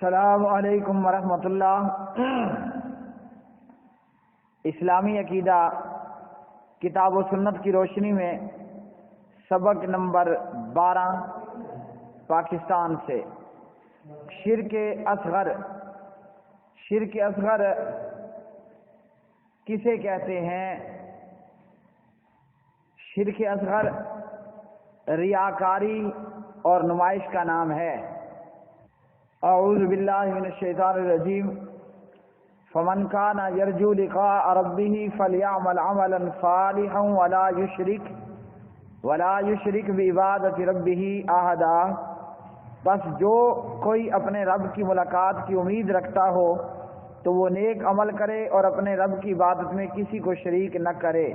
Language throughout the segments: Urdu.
السلام علیکم ورحمۃ اللہ۔ اسلامی عقیدہ کتاب و سنت کی روشنی میں سبق نمبر 12 پاکستان سے شرک اصغر کسے کہتے ہیں؟ شرک اصغر ریاکاری اور نمائش کا نام ہے۔ اعوذ باللہ من الشیطان الرجیم۔ فمن کان یرجو لقاء ربہ فلیعمل عملا صالحا ولا یشرک بعبادۃ ربہ احدا۔ بس جو کوئی اپنے رب کی ملاقات کی امید رکھتا ہو تو وہ نیک عمل کرے اور اپنے رب کی عبادت میں کسی کو شریک نہ کرے۔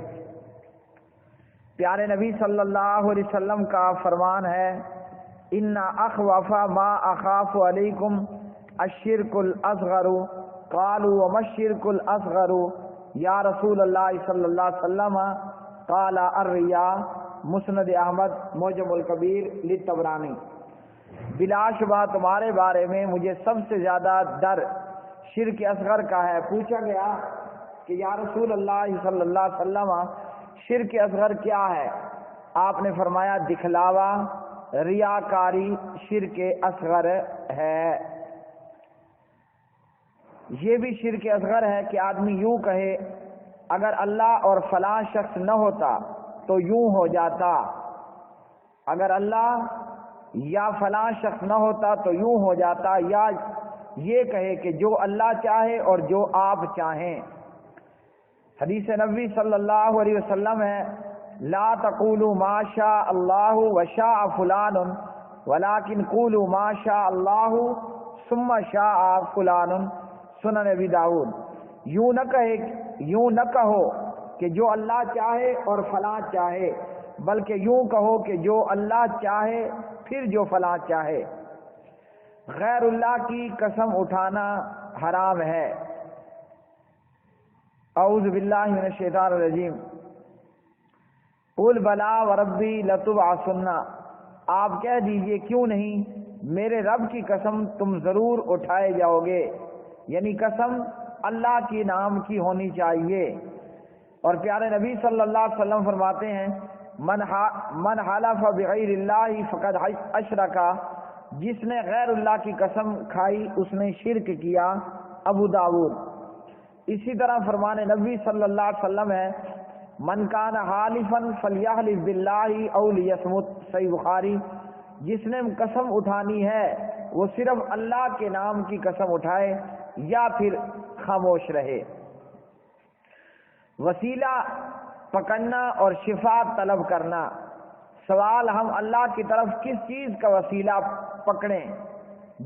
پیارے نبی صلی اللہ علیہ وسلم کا فرمان ہے، ان اخوف ما اخاف علیکم الشرک الاصغر۔ قالوا وما الشرک الاصغر یا رسول اللہ صلی اللہ علیہ وسلم؟ قال الریا۔ مسند احمد معجم الکبیر للطبرانی۔ بلا شبہ تمہارے بارے میں مجھے سب سے زیادہ ڈر شرک اصغر کا ہے۔ پوچھا گیا کہ یا رسول اللہ صلی اللہ علیہ وسلم شرک اصغر کیا ہے؟ آپ نے فرمایا دکھلاوا، ریاکاری شرک اصغر ہے۔ یہ بھی شرک اصغر ہے کہ آدمی یوں کہے اگر اللہ اور فلاں شخص نہ ہوتا تو یوں ہو جاتا، اگر اللہ یا فلاں شخص نہ ہوتا تو یوں ہو جاتا، یا یہ کہے کہ جو اللہ چاہے اور جو آپ چاہیں۔ حدیث نبوی صلی اللہ علیہ وسلم ہے، لا تقولوا ما شاء اللہ وشاء فلان ولکن قولوا ما شاء اللہ ثم شاء فلان۔ سنن ابی داؤد۔ یوں نہ کہو کہ جو اللہ چاہے اور فلاں چاہے، بلکہ یوں کہو کہ جو اللہ چاہے پھر جو فلاں چاہے۔ غیر اللہ کی قسم اٹھانا حرام ہے۔ اعوذ باللہ من الشیطان الرجیم۔ قل بلا وربی لتبعثن۔ آپ کہہ دیجئے کیوں نہیں، میرے رب کی قسم تم ضرور اٹھائے جاؤ گے، یعنی قسم اللہ کے نام کی ہونی چاہیے۔ اور پیارے نبی صلی اللہ علیہ وسلم فرماتے ہیں، من حلف بغیر اللہ فقد اشرک۔ جس نے غیر اللہ کی قسم کھائی اس نے شرک کیا۔ ابو داؤد۔ اسی طرح فرمان نبی صلی اللہ علیہ وسلم ہے، من کان حالفا فلیحلف باللہ او لیصمت۔ صحیح بخاری۔ جس نے قسم اٹھانی ہے وہ صرف اللہ کے نام کی قسم اٹھائے یا پھر خاموش رہے۔ وسیلہ پکڑنا اور شفا طلب کرنا۔ سوال، ہم اللہ کی طرف کس چیز کا وسیلہ پکڑیں؟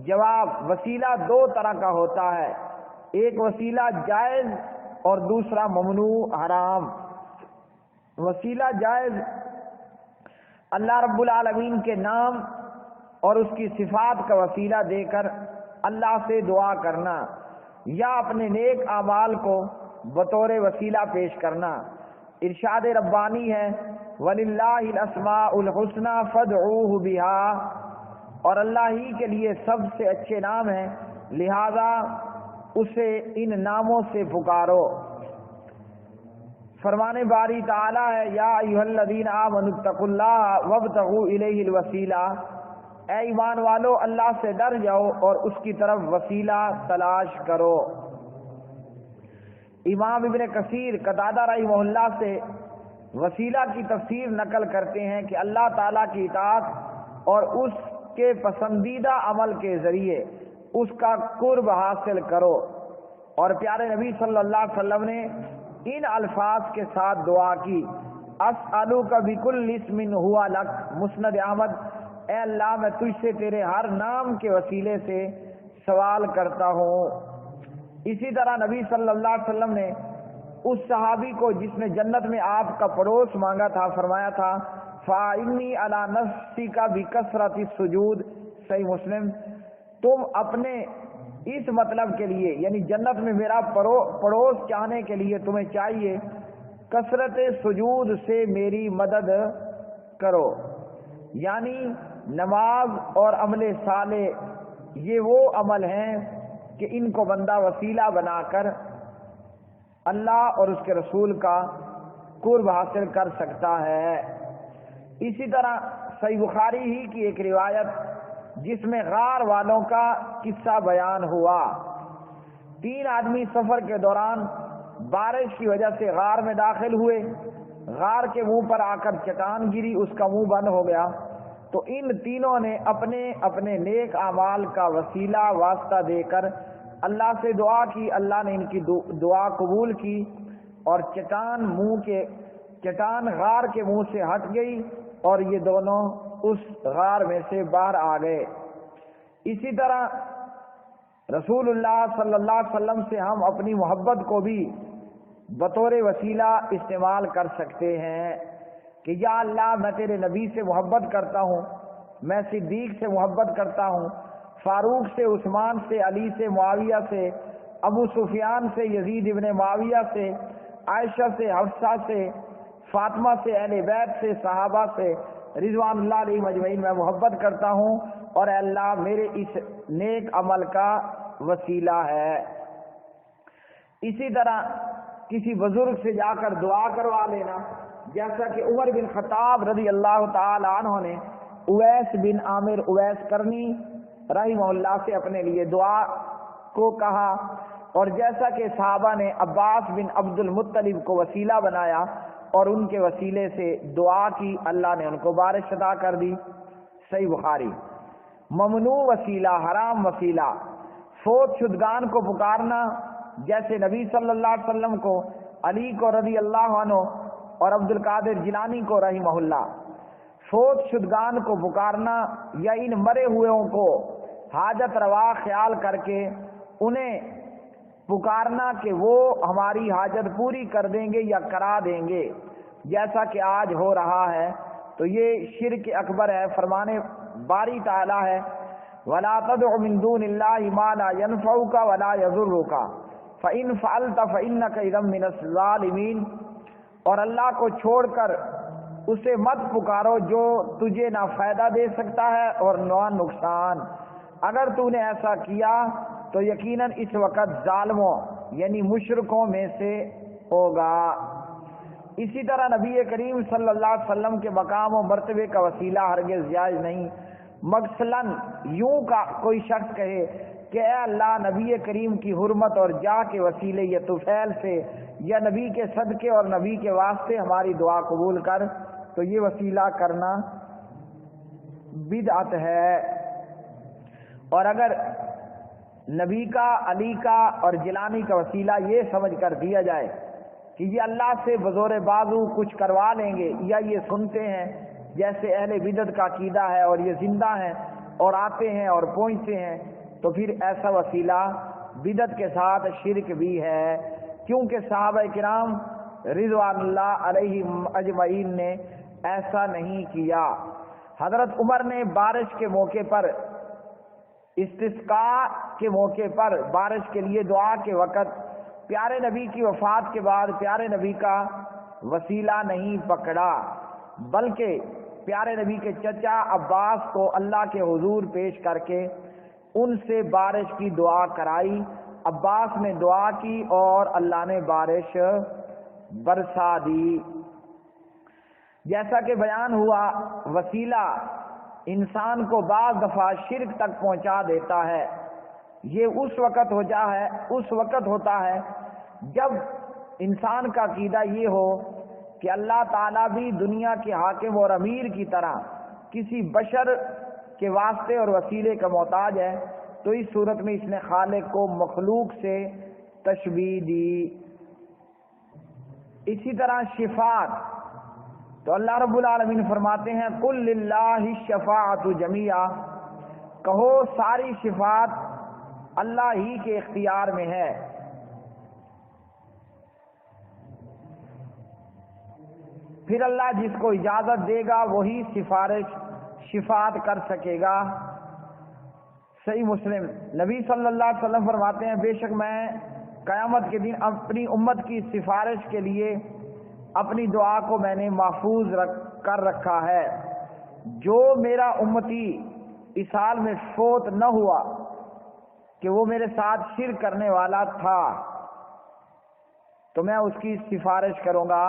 جواب، وسیلہ دو طرح کا ہوتا ہے، ایک وسیلہ جائز اور دوسرا ممنوع حرام۔ وسیلہ جائز اللہ رب العالمین کے نام اور اس کی صفات کا وسیلہ دے کر اللہ سے دعا کرنا یا اپنے نیک اعمال کو بطور وسیلہ پیش کرنا۔ ارشاد ربانی ہے، وَلِلَّهِ الْأَسْمَاءُ الْحُسْنَى فَادْعُوهُ بِهَا۔ اور اللہ ہی کے لیے سب سے اچھے نام ہیں، لہذا اسے ان ناموں سے پکارو۔ فرمان باری تعالی ہے، یا ایھا الذین آمنوا اتقوا اللہ وابتغوا الیہ الوسیلہ۔ اے ایمان والو، اللہ سے ڈر جاؤ اور اس کی طرف وسیلہ تلاش کرو۔ امام ابن کثیر قتادہ رحمہ اللہ سے وسیلہ کی تفسیر نقل کرتے ہیں کہ اللہ تعالیٰ کی اطاعت اور اس کے پسندیدہ عمل کے ذریعے اس کا قرب حاصل کرو۔ اور پیارے نبی صلی اللہ علیہ وسلم نے ان الفاظ کے ساتھ دعا کی، اسألک بکل اسم ہوا لک۔ مسند احمد۔ اے اللہ، میں تجھ سے تیرے ہر نام کے وسیلے سے سوال کرتا ہوں۔ اسی طرح نبی صلی اللہ علیہ وسلم نے اس صحابی کو جس نے جنت میں آپ کا پڑوس مانگا تھا فرمایا تھا، فَإِنِّي عَلَى نَفْسِكَ بِكَثْرَةِ السُّجُودِ۔ صحیح مسلم۔ تم اپنے اس مطلب کے لیے، یعنی جنت میں میرا پڑوس چاہنے کے لیے تمہیں چاہیے کثرت سجود سے میری مدد کرو، یعنی نماز اور عمل صالح یہ وہ عمل ہیں کہ ان کو بندہ وسیلہ بنا کر اللہ اور اس کے رسول کا قرب حاصل کر سکتا ہے۔ اسی طرح صحیح بخاری ہی کی ایک روایت جس میں غار والوں کا قصہ بیان ہوا۔ 3 آدمی سفر کے دوران بارش کی وجہ سے غار میں داخل ہوئے، غار کے منہ پر آ کر چٹان گری، اس کا منہ بند ہو گیا، تو ان تینوں نے اپنے اپنے نیک اعمال کا وسیلہ واسطہ دے کر اللہ سے دعا کی، اللہ نے ان کی دعا قبول کی اور چٹان غار کے منہ سے ہٹ گئی اور یہ دونوں اس غار میں سے باہر آ گئے۔ اسی طرح رسول اللہ صلی اللہ علیہ وسلم سے ہم اپنی محبت کو بھی بطور وسیلہ استعمال کر سکتے ہیں کہ یا اللہ میں تیرے نبی سے محبت کرتا ہوں، میں صدیق سے محبت کرتا ہوں، فاروق سے، عثمان سے، علی سے، معاویہ سے، ابو سفیان سے، یزید ابن معاویہ سے، عائشہ سے، حفصہ سے، فاطمہ سے، اہل بیت سے، صحابہ سے رضوان اللہ علیہم اجمعین میں محبت کرتا ہوں، اور اے اللہ میرے اس نیک عمل کا وسیلہ ہے۔ اسی طرح کسی بزرگ سے جا کر دعا کروا لینا، جیسا کہ عمر بن خطاب رضی اللہ تعالی عنہ نے اویس بن عامر اویس کرنی رحمہ اللہ سے اپنے لیے دعا کو کہا، اور جیسا کہ صحابہ نے عباس بن عبد المطلب کو وسیلہ بنایا اور ان کے وسیلے سے دعا کی، اللہ نے ان کو بارش عطا کر دی۔ صحیح بخاری۔ ممنوع وسیلہ، حرام وسیلہ، فوت شدگان کو پکارنا، جیسے نبی صلی اللہ علیہ وسلم کو، علی کو رضی اللہ عنہ اور عبد القادر جیلانی کو رحمہ اللہ، فوت شدگان کو پکارنا یا ان مرے ہوئےوں کو حاجت روا خیال کر کے انہیں پکارنا کہ وہ ہماری حاجت پوری کر دیں گے یا کرا دیں گے، جیسا کہ آج ہو رہا ہے، تو یہ شرک اکبر ہے۔ فرمانے باری تعالی ہے وَلَا تَدْعُ مِن دُونِ اللَّهِ مَا لَا يَنْفَعُكَ وَلَا يَضُرُّكَ فَإِنْ فَعَلْتَ فَإِنَّكَ إِذًا مِنَ الظَّالِمِينَ، اور اللہ کو چھوڑ کر اسے مت پکارو جو تجھے نہ فائدہ دے سکتا ہے اور نہ نقصان، اگر تو نے ایسا کیا تو یقیناً اس وقت ظالموں یعنی مشرکوں میں سے ہوگا۔ اسی طرح نبی کریم صلی اللہ علیہ وسلم کے مقام و مرتبے کا وسیلہ ہرگز جائز نہیں۔ مثلاً یوں کا کوئی شخص کہے کہ اے اللہ نبی کریم کی حرمت اور جاہ کے وسیلے یا طفیل سے یا نبی کے صدقے اور نبی کے واسطے ہماری دعا قبول کر، تو یہ وسیلہ کرنا بدعت ہے۔ اور اگر نبی کا، علی کا اور جیلانی کا وسیلہ یہ سمجھ کر دیا جائے کہ یہ اللہ سے بزور بازو کچھ کروا لیں گے، یا یہ سنتے ہیں جیسے اہل بدعت کا عقیدہ ہے اور یہ زندہ ہیں اور آتے ہیں اور پہنچتے ہیں، تو پھر ایسا وسیلہ بدعت کے ساتھ شرک بھی ہے، کیونکہ صحابہ کرام رضوان اللہ علیہم اجمعین نے ایسا نہیں کیا۔ حضرت عمر نے بارش کے موقع پر، استسقاء کے موقع پر بارش کے لیے دعا کے وقت پیارے نبی کی وفات کے بعد پیارے نبی کا وسیلہ نہیں پکڑا، بلکہ پیارے نبی کے چچا عباس کو اللہ کے حضور پیش کر کے ان سے بارش کی دعا کرائی۔ عباس نے دعا کی اور اللہ نے بارش برسا دی۔ جیسا کہ بیان ہوا، وسیلہ انسان کو بعض دفعہ شرک تک پہنچا دیتا ہے۔ یہ اس وقت ہوتا ہے جب انسان کا عقیدہ یہ ہو کہ اللہ تعالیٰ بھی دنیا کے حاکم اور امیر کی طرح کسی بشر کے واسطے اور وسیلے کا محتاج ہے، تو اس صورت میں اس نے خالق کو مخلوق سے تشبیہ دی۔ اسی طرح شفاعت، تو اللہ رب العالمین فرماتے ہیں قُل لِلَّهِ الشَّفَاعَةُ جَمِيعًا، کہو ساری شفاعت اللہ ہی کے اختیار میں ہے۔ پھر اللہ جس کو اجازت دے گا وہی شفاعت کر سکے گا۔ صحیح مسلم، نبی صلی اللہ علیہ وسلم فرماتے ہیں بے شک میں قیامت کے دن اپنی امت کی سفارش کے لیے اپنی دعا کو میں نے محفوظ کر رکھا ہے۔ جو میرا امتی اس حال میں فوت نہ ہوا کہ وہ میرے ساتھ شرک کرنے والا تھا تو میں اس کی سفارش کروں گا،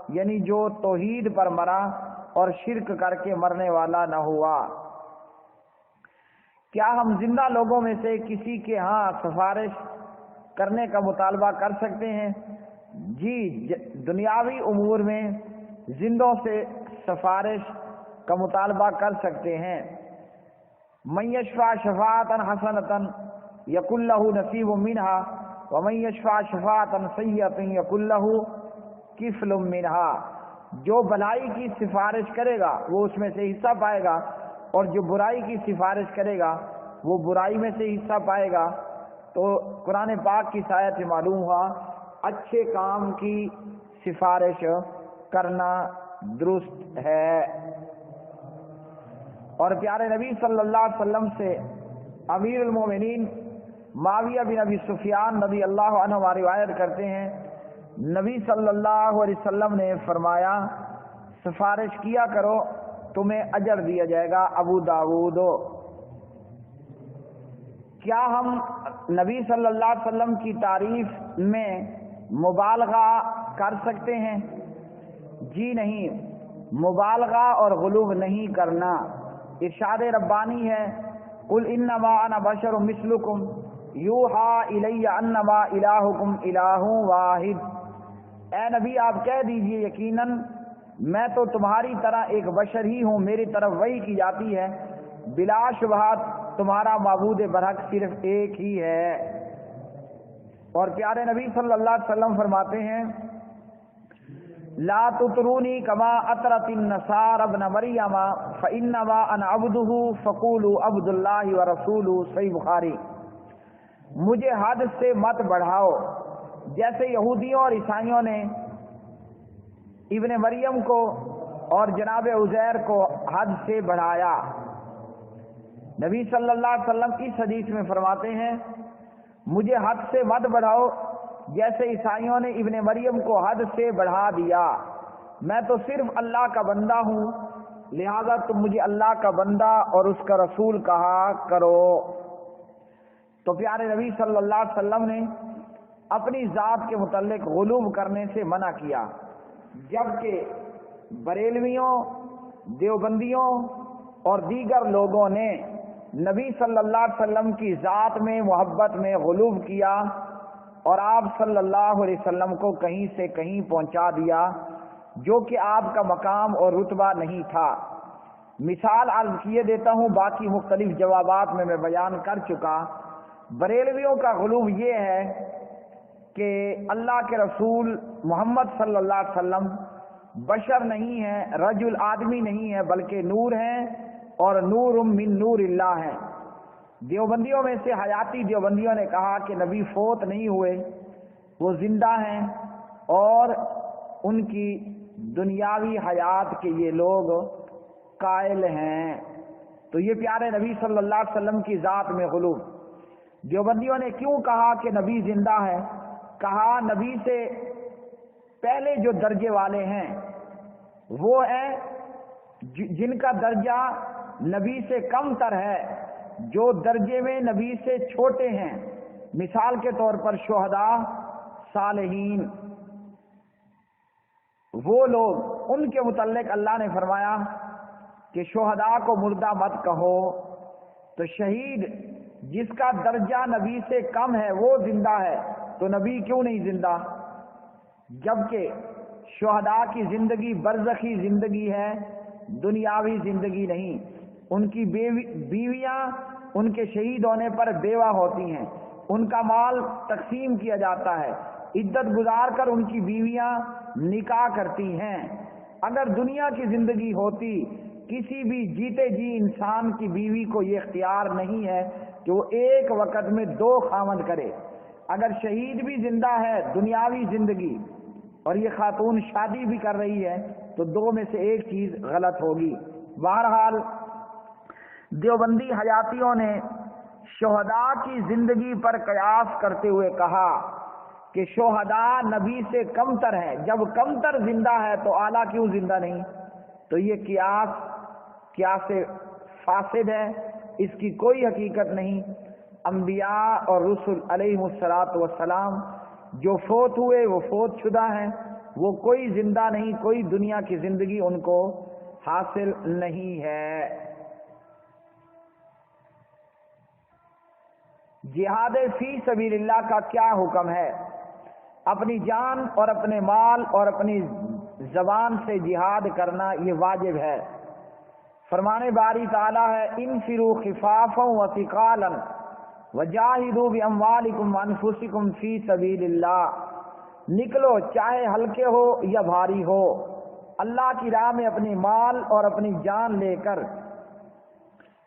یعنی جو توحید پر مرا اور شرک کر کے مرنے والا نہ ہوا۔ کیا ہم زندہ لوگوں میں سے کسی کے ہاں سفارش کرنے کا مطالبہ کر سکتے ہیں؟ جی، دنیاوی امور میں زندوں سے سفارش کا مطالبہ کر سکتے ہیں۔ من یشفع شفاعۃ حسنۃ یکن لہ نصیب منہا ومن یشفع شفاعۃ سیئۃ یکن لہ کفل منہا۔ جو بھلائی کی سفارش کرے گا وہ اس میں سے حصہ پائے گا، اور جو برائی کی سفارش کرے گا وہ برائی میں سے حصہ پائے گا۔ تو قرآن پاک کی آیت سے معلوم ہوا اچھے کام کی سفارش کرنا درست ہے۔ اور پیارے نبی صلی اللہ علیہ وسلم سے امیر المومنین معاویہ بن ابی سفیان رضی اللہ عنہ روایت کرتے ہیں، نبی صلی اللہ علیہ وسلم نے فرمایا سفارش کیا کرو تمہیں اجر دیا جائے گا۔ ابو داؤد۔ کیا ہم نبی صلی اللہ علیہ وسلم کی تعریف میں مبالغہ کر سکتے ہیں؟ جی نہیں، مبالغہ اور غلو نہیں کرنا۔ ارشاد ربانی ہے قل انما انا بشر مثلکم یوحی الی انما الہکم الہ واحد۔ اے نبی آپ کہہ دیجئے یقیناً میں تو تمہاری طرح ایک بشر ہی ہوں، میری طرف وحی کی جاتی ہے، بلا شبہ تمہارا معبود برحق صرف ایک ہی ہے۔ اور پیارے نبی صلی اللہ علیہ وسلم فرماتے ہیں لا تطرونی کما اطرت النصارى ابن مریم فانما انا عبدہ فقولوا عبد اللہ ورسولہ۔ صحیح بخاری۔ مجھے حد سے مت بڑھاؤ جیسے یہودیوں اور عیسائیوں نے ابن مریم کو اور جناب عزیر کو حد سے بڑھایا۔ نبی صلی اللہ علیہ وسلم اس حدیث میں فرماتے ہیں مجھے حد سے مت بڑھاؤ جیسے عیسائیوں نے ابن مریم کو حد سے بڑھا دیا، میں تو صرف اللہ کا بندہ ہوں، لہذا تم مجھے اللہ کا بندہ اور اس کا رسول کہا کرو۔ تو پیارے نبی صلی اللہ علیہ وسلم نے اپنی ذات کے متعلق غلو کرنے سے منع کیا، جبکہ بریلویوں، دیوبندیوں اور دیگر لوگوں نے نبی صلی اللہ علیہ وسلم کی ذات میں محبت میں غلو کیا اور آپ صلی اللہ علیہ وسلم کو کہیں سے کہیں پہنچا دیا جو کہ آپ کا مقام اور رتبہ نہیں تھا۔ مثال عرض کیے دیتا ہوں، باقی مختلف جوابات میں بیان کر چکا۔ بریلویوں کا غلو یہ ہے کہ اللہ کے رسول محمد صلی اللہ علیہ وسلم بشر نہیں ہیں، رجل آدمی نہیں ہے، بلکہ نور ہیں اور نور من نور اللہ ہیں۔ دیوبندیوں میں سے حیاتی دیوبندیوں نے کہا کہ نبی فوت نہیں ہوئے، وہ زندہ ہیں اور ان کی دنیاوی حیات کے یہ لوگ قائل ہیں۔ تو یہ پیارے نبی صلی اللہ علیہ وسلم کی ذات میں غلو۔ دیوبندیوں نے کیوں کہا کہ نبی زندہ ہے؟ کہا نبی سے پہلے جو درجے والے ہیں وہ ہیں جن کا درجہ نبی سے کم تر ہے، جو درجے میں نبی سے چھوٹے ہیں، مثال کے طور پر شہداء، صالحین، وہ لوگ، ان کے متعلق اللہ نے فرمایا کہ شہداء کو مردہ مت کہو۔ تو شہید جس کا درجہ نبی سے کم ہے وہ زندہ ہے، تو نبی کیوں نہیں زندہ؟ جبکہ شہداء کی زندگی برزخی زندگی ہے، دنیاوی زندگی نہیں۔ ان کی بیویاں ان کے شہید ہونے پر بیوہ ہوتی ہیں، ان کا مال تقسیم کیا جاتا ہے، عدت گزار کر ان کی بیویاں نکاح کرتی ہیں۔ اگر دنیا کی زندگی ہوتی، کسی بھی جیتے جی انسان کی بیوی کو یہ اختیار نہیں ہے کہ وہ ایک وقت میں 2 خاوند کرے۔ اگر شہید بھی زندہ ہے دنیاوی زندگی اور یہ خاتون شادی بھی کر رہی ہے تو 2 میں سے ایک چیز غلط ہوگی۔ بہرحال دیوبندی حیاتیوں نے شہداء کی زندگی پر قیاس کرتے ہوئے کہا کہ شہداء نبی سے کمتر ہیں، جب کمتر زندہ ہے تو اعلیٰ کیوں زندہ نہیں؟ تو یہ قیاس فاسد ہے، اس کی کوئی حقیقت نہیں۔ انبیاء اور رسل علیہم السلام جو فوت ہوئے وہ فوت شدہ ہیں، وہ کوئی زندہ نہیں، کوئی دنیا کی زندگی ان کو حاصل نہیں ہے۔ جہاد فی سبیل اللہ کا کیا حکم ہے؟ اپنی جان اور اپنے مال اور اپنی زبان سے جہاد کرنا یہ واجب ہے۔ فرمان باری تعالیٰ ہے انفروا خفافا وثقالا وجاہدوا باموالکم وانفسکم فی سبیل اللہ، نکلو چاہے ہلکے ہو یا بھاری ہو، اللہ کی راہ میں اپنی مال اور اپنی جان لے کر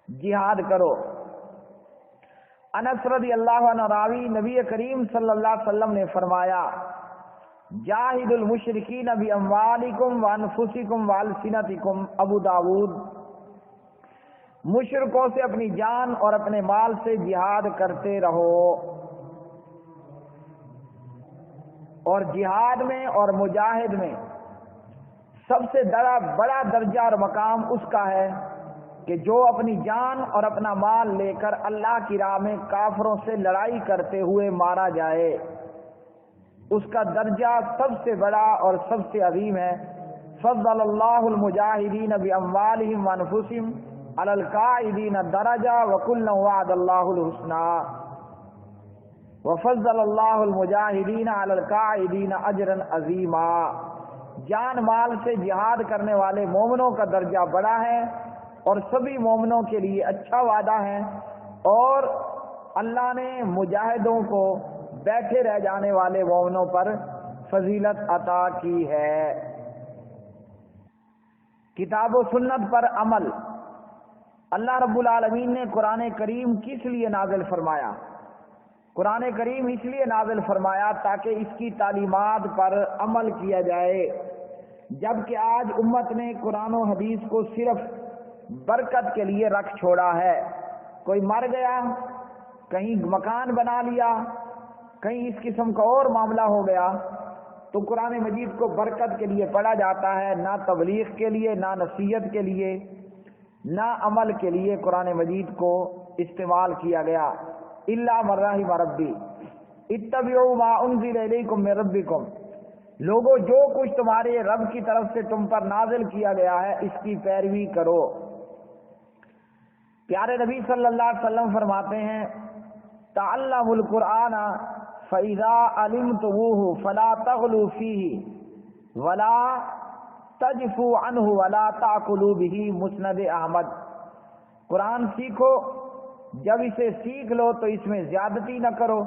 جہاد کرو۔ انس رضی اللہ عنہ راوی نبی کریم صلی اللہ علیہ وسلم نے فرمایا جاہد المشرکین باموالکم وانفسکم والسنتکم، ابو داود۔ مشرکوں سے اپنی جان اور اپنے مال سے جہاد کرتے رہو، اور جہاد میں اور مجاہد میں سب سے بڑا درجہ اور مقام اس کا ہے کہ جو اپنی جان اور اپنا مال لے کر اللہ کی راہ میں کافروں سے لڑائی کرتے ہوئے مارا جائے، اس کا درجہ سب سے بڑا اور سب سے عظیم ہے۔ فضل اللہ المجاہدین باموالہم وانفسہم علی القاعدین درجہ وکلا وعد اللہ الحسنی وفضل اللہ المجاہدین علی القاعدین اجرا عظیما۔ جان مال سے جہاد کرنے والے مومنوں کا درجہ بڑا ہے اور سبھی مومنوں کے لیے اچھا وعدہ ہے، اور اللہ نے مجاہدوں کو بیٹھے رہ جانے والے مومنوں پر فضیلت عطا کی ہے۔ کتاب و سنت پر عمل۔ اللہ رب العالمین نے قرآن کریم کس لیے نازل فرمایا؟ قرآن کریم اس لیے نازل فرمایا تاکہ اس کی تعلیمات پر عمل کیا جائے، جبکہ آج امت نے قرآن و حدیث کو صرف برکت کے لیے رکھ چھوڑا ہے۔ کوئی مر گیا، کہیں مکان بنا لیا، کہیں اس قسم کا اور معاملہ ہو گیا تو قرآن مجید کو برکت کے لیے پڑھا جاتا ہے، نہ تبلیغ کے لیے، نہ نصیحت کے لیے، نہ عمل کے لیے قرآن مجید کو استعمال کیا گیا۔ الا من رحم ربی اتبعوا ما انزل الیکم من ربکم، لوگوں جو کچھ تمہارے رب کی طرف سے تم پر نازل کیا گیا ہے اس کی پیروی کرو۔ پیارے نبی صلی اللہ علیہ وسلم فرماتے ہیں تعلموا القرآن فَإِذَا عَلِمْتُمُوهُ فَلَا تَغْلُوا فِيهِ وَلَا تَجْفُوا عَنْهُ وَلَا تَأْكُلُوا بِهِ، مسند احمد۔ قرآن سیکھو، جب اسے سیکھ لو تو اس میں زیادتی نہ کرو،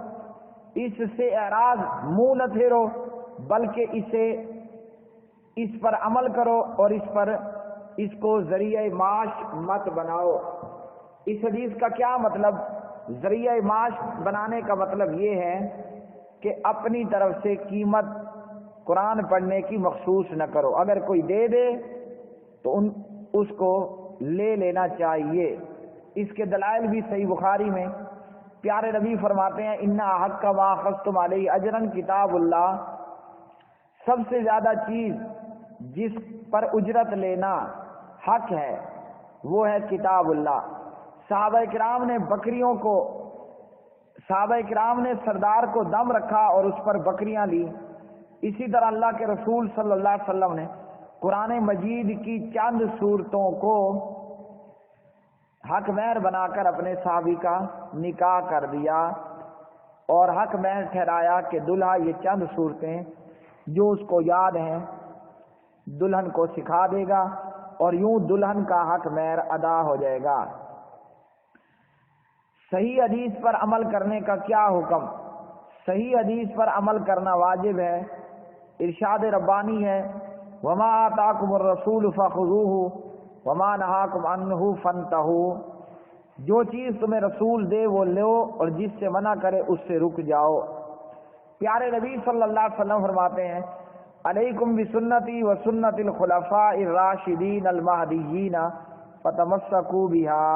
اس سے اعراض منہ نہ پھیرو، بلکہ اس پر عمل کرو اور اس کو ذریعہ معاش مت بناؤ۔ اس حدیث کا کیا مطلب؟ ذریعہ معاش بنانے کا مطلب یہ ہے کہ اپنی طرف سے قیمت قرآن پڑھنے کی مخصوص نہ کرو، اگر کوئی دے دے تو اس کو لے لینا چاہیے۔ اس کے دلائل بھی صحیح بخاری میں پیارے نبی فرماتے ہیں اِنَّ حَقَّ مَا أَخَذْتُمْ عَلَيْهِ أَجْرًا کتاب اللہ، سب سے زیادہ چیز جس پر اجرت لینا حق ہے وہ ہے کتاب اللہ۔ صحابہ کرام نے سردار کو دم رکھا اور اس پر بکریاں لی، اسی طرح اللہ کے رسول صلی اللہ علیہ وسلم نے قرآن مجید کی چند صورتوں کو حق مہر بنا کر اپنے صحابی کا نکاح کر دیا اور حق مہر ٹھہرایا کہ دلہا یہ چند صورتیں جو اس کو یاد ہیں دلہن کو سکھا دے گا اور یوں دلہن کا حق مہر ادا ہو جائے گا۔ صحیح حدیث پر عمل کرنے کا کیا حکم؟ صحیح حدیث پر عمل کرنا واجب ہے۔ ارشاد ربانی ہے وما آتاکم الرسول فخذوہ وما نہاکم عنہ فانتہوا، جو چیز تمہیں رسول دے وہ لو اور جس سے منع کرے اس سے رک جاؤ۔ پیارے نبی صلی اللہ علیہ وسلم فرماتے ہیں علیکم بسنتی و سنت الخلفاء الراشدین المہدیین فتمسکوا بہا،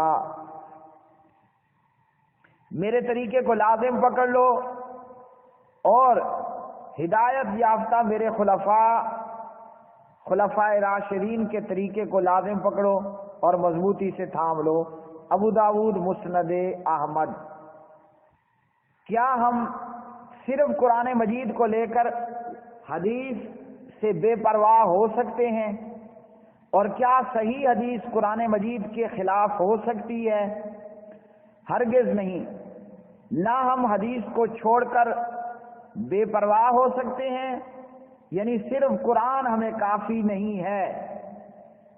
میرے طریقے کو لازم پکڑ لو اور ہدایت یافتہ میرے خلفاء راشدین کے طریقے کو لازم پکڑو اور مضبوطی سے تھام لو۔ ابو داود مسند احمد۔ کیا ہم صرف قرآن مجید کو لے کر حدیث سے بے پرواہ ہو سکتے ہیں؟ اور کیا صحیح حدیث قرآن مجید کے خلاف ہو سکتی ہے؟ ہرگز نہیں۔ نہ ہم حدیث کو چھوڑ کر بے پرواہ ہو سکتے ہیں، یعنی صرف قرآن ہمیں کافی نہیں ہے،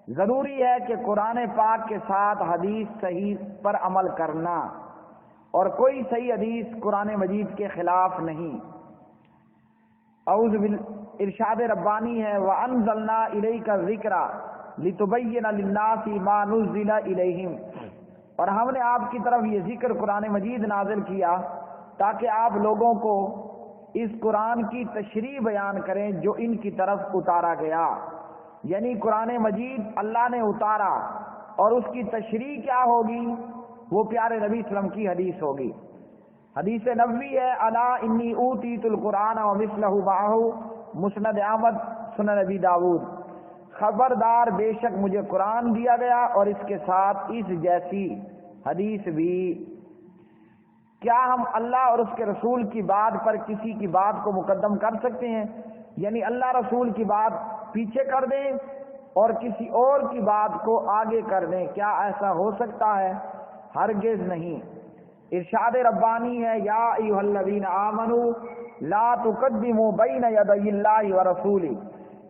ضروری ہے کہ قرآن پاک کے ساتھ حدیث صحیح پر عمل کرنا، اور کوئی صحیح حدیث قرآن مجید کے خلاف نہیں۔ ارشاد ربانی ہے وَأَنزَلْنَا إِلَيْكَ الذِّكْرَ لِتُبَيِّنَ لِلنَّاسِ مَا نُزِّلَ إِلَيْهِمْ، اور ہم نے آپ کی طرف یہ ذکر قرآن مجید نازل کیا تاکہ آپ لوگوں کو اس قرآن کی تشریح بیان کریں جو ان کی طرف اتارا گیا، یعنی قرآن مجید اللہ نے اتارا اور اس کی تشریح کیا ہوگی؟ وہ پیارے نبی صلی اللہ علیہ وسلم کی حدیث ہوگی۔ حدیث نبوی ہے الا انی اوتیت القرآن ومثلہ معہ، مسند احمد، سنن نبی داؤد، خبردار بے شک مجھے قرآن دیا گیا اور اس کے ساتھ اس جیسی حدیث بھی۔ کیا ہم اللہ اور اس کے رسول کی بات پر کسی کی بات کو مقدم کر سکتے ہیں؟ یعنی اللہ رسول کی بات پیچھے کر دیں اور کسی اور کی بات کو آگے کر دیں، کیا ایسا ہو سکتا ہے؟ ہرگز نہیں۔ ارشاد ربانی ہے یا ایھا الذین آمنوا لا تقدموا بین یدی اللہ ورسولہ،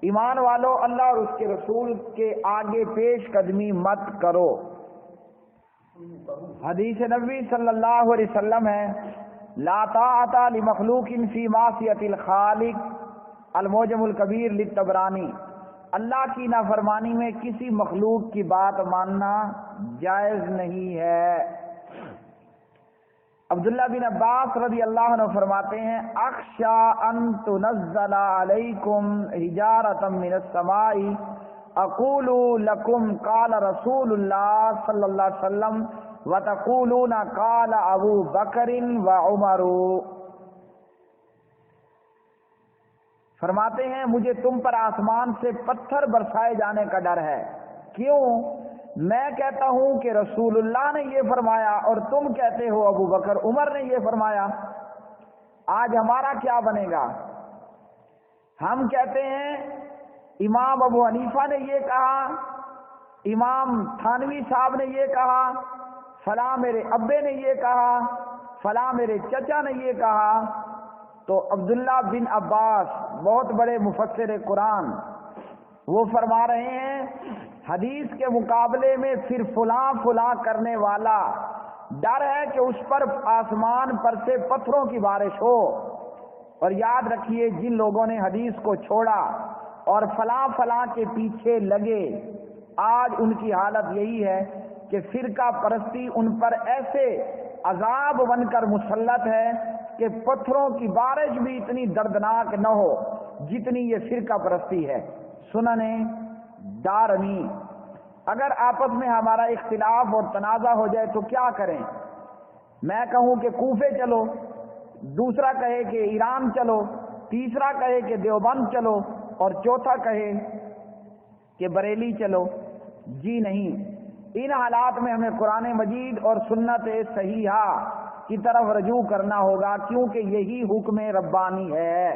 ایمان والو اللہ اور اس کے رسول کے آگے پیش قدمی مت کرو۔ حدیث نبوی صلی اللہ علیہ وسلم ہے لا طاعۃ لمخلوق فی معصیۃ الخالق، المعجم الکبیر للطبرانی، اللہ کی نافرمانی میں کسی مخلوق کی بات ماننا جائز نہیں ہے۔ عبداللہ بن عباس رضی اللہ عنہ فرماتے ہیں اخشا ان تنزل علیکم حجارۃ من السماء اقول لکم قال رسول اللہ صلی اللہ علیہ وسلم وتقولون قال ابو بکر وعمر، فرماتے ہیں مجھے تم پر آسمان سے پتھر برسائے جانے کا ڈر ہے، کیوں؟ میں کہتا ہوں کہ رسول اللہ نے یہ فرمایا اور تم کہتے ہو ابو بکر عمر نے یہ فرمایا، آج ہمارا کیا بنے گا؟ ہم کہتے ہیں امام ابو حنیفہ نے یہ کہا، امام تھانوی صاحب نے یہ کہا، فلاں میرے ابے نے یہ کہا، فلاں میرے چچا نے یہ کہا۔ تو عبداللہ بن عباس بہت بڑے مفسر قرآن، وہ فرما رہے ہیں حدیث کے مقابلے میں پھر فلاں فلاں کرنے والا ڈر ہے کہ اس پر آسمان پر سے پتھروں کی بارش ہو۔ اور یاد رکھیے جن لوگوں نے حدیث کو چھوڑا اور فلاں فلاں کے پیچھے لگے، آج ان کی حالت یہی ہے کہ فرقہ پرستی ان پر ایسے عذاب بن کر مسلط ہے کہ پتھروں کی بارش بھی اتنی دردناک نہ ہو جتنی یہ فرقہ پرستی ہے۔ سنن دارمی۔ اگر آپس میں ہمارا اختلاف اور تنازع ہو جائے تو کیا کریں؟ میں کہوں کہ کوفے چلو، دوسرا کہے کہ ایران چلو، تیسرا کہے کہ دیوبند چلو، اور چوتھا کہے کہ بریلی چلو؟ جی نہیں، ان حالات میں ہمیں قرآن مجید اور سنت صحیحہ کی طرف رجوع کرنا ہوگا، کیونکہ یہی حکم ربانی ہے۔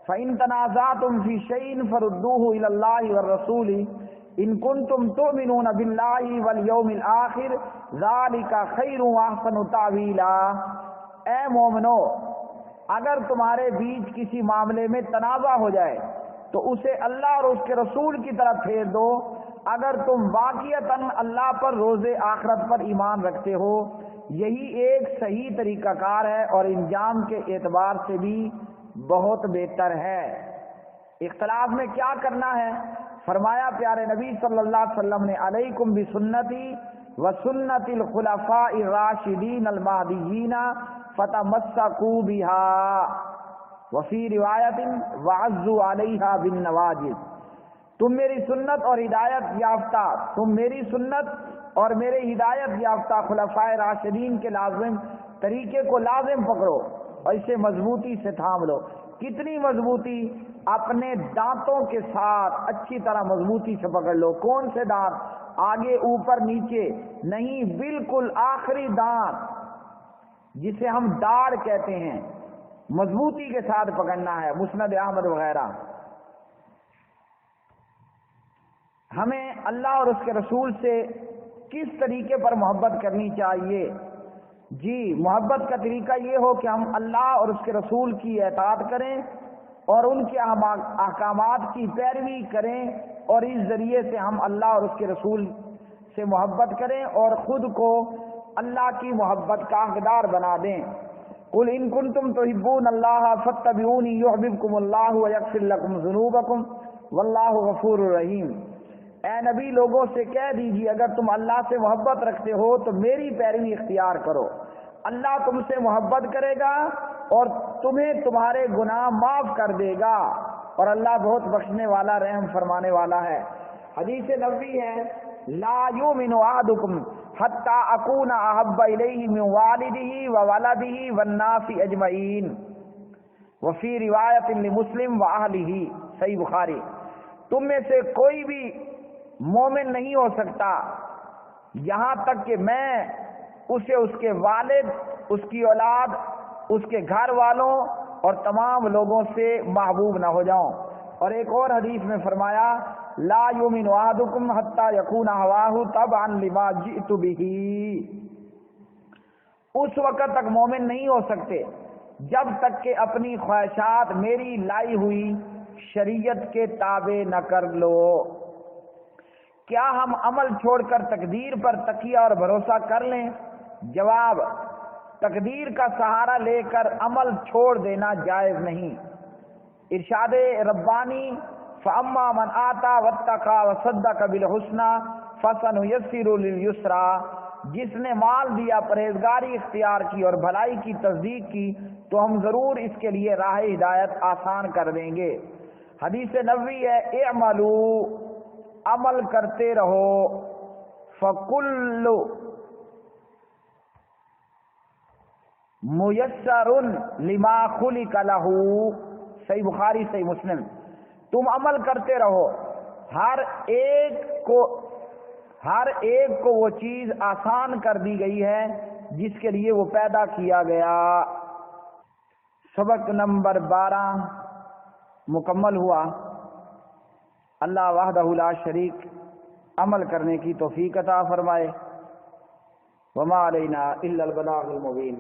فَإِن تَنَازَعْتُمْ فِي شَيْءٍ فَرُدُّوهُ إِلَى اللَّهِ وَالرَّسُولِ إِن كُنتُمْ تُؤْمِنُونَ بِاللَّهِ وَالْيَوْمِ الْآخِرِ ذَلِكَ خَيْرٌ وَأَحْسَنُ تَأْوِيلًا، اے مومنو اگر تمہارے بیچ کسی معاملے میں تنازع ہو جائے تو اسے اللہ اور اس کے رسول کی طرف پھیر دو، اگر تم واقعتاً اللہ پر روز آخرت پر ایمان رکھتے ہو، یہی ایک صحیح طریقہ کار ہے اور انجام کے اعتبار سے بھی بہت بہتر ہے۔ اختلاف میں کیا کرنا ہے؟ فرمایا پیارے نبی صلی اللہ علیہ وسلم نے علیکم بسنتی وسنت الخلفاء الراشدین المہدیین فتمسکوا بها، وفی روایت وعضوا علیہا بالنواجذ، تم میری سنت اور ہدایت یافتہ، تم میری سنت اور میرے ہدایت یافتہ خلفائے راشدین کے لازم طریقے کو لازم پکڑو اور اسے مضبوطی سے تھام لو۔ کتنی مضبوطی؟ اپنے دانتوں کے ساتھ اچھی طرح مضبوطی سے پکڑ لو۔ کون سے دانت؟ آگے اوپر نیچے نہیں، بالکل آخری دانت، جسے ہم داڑھ کہتے ہیں، مضبوطی کے ساتھ پکڑنا ہے، مسند احمد وغیرہ۔ ہمیں اللہ اور اس کے رسول سے کس طریقے پر محبت کرنی چاہیے؟ جی، محبت کا طریقہ یہ ہو کہ ہم اللہ اور اس کے رسول کی اطاعت کریں اور ان کے احکامات کی پیروی کریں، اور اس ذریعے سے ہم اللہ اور اس کے رسول سے محبت کریں اور خود کو اللہ کی محبت کا حقدار بنا دیں۔ قل ان کنتم تحبون اللہ فاتبعونی یحببکم اللہ ویغفر لکم ذنوبکم واللہ غفور رحیم۔ اے نبی، لوگوں سے کہہ دیجیے اگر تم اللہ سے محبت رکھتے ہو تو میری پیروی اختیار کرو، اللہ تم سے محبت کرے گا اور تمہیں تمہارے گناہ معاف کر دے گا، اور اللہ بہت بخشنے والا، رحم فرمانے والا ہے۔ حدیث نبوی ہے، لا یؤمن احدکم حتی اکون احب الیہ من والدہ وولدہ والناس اجمعین، وفی روایت لمسلم واہلہ، صحیح بخاری۔ تم میں سے کوئی بھی مومن نہیں ہو سکتا یہاں تک کہ میں اسے اس کے والد، اس کی اولاد، اس کے گھر والوں اور تمام لوگوں سے محبوب نہ ہو جاؤں۔ اور ایک اور حدیث میں فرمایا، لا یؤمن احدکم حتی یکون ہواہ تبعا لما جئت بہ، اس وقت تک مومن نہیں ہو سکتے جب تک کہ اپنی خواہشات میری لائی ہوئی شریعت کے تابع نہ کر لو۔ کیا ہم عمل چھوڑ کر تقدیر پر تکیہ اور بھروسہ کر لیں؟ جواب، تقدیر کا سہارا لے کر عمل چھوڑ دینا جائز نہیں۔ ارشاد ربانی، فَأَمَّا مَنْ آتَى وَاتَّقَى وَصَدَّقَ بِالْحُسْنَى فَسَنُيَسِّرُهُ لِلْيُسْرَى، جس نے مال دیا، پرہیزگاری اختیار کی اور بھلائی کی تصدیق کی تو ہم ضرور اس کے لیے راہ ہدایت آسان کر دیں گے۔ حدیث نبوی ہے، اعملوا، عمل کرتے رہو، فَكُلُّ مُيَسَّرٌ لِمَا خُلِقَ لَهُ، صحیح بخاری، صحیح مسلم۔ تم عمل کرتے رہو، ہر ایک کو وہ چیز آسان کر دی گئی ہے جس کے لیے وہ پیدا کیا گیا۔ سبق نمبر 12 مکمل ہوا۔ اللہ وحدہ لا شریک عمل کرنے کی توفیق عطا فرمائے۔ وما علینا الا البلاغ المبین۔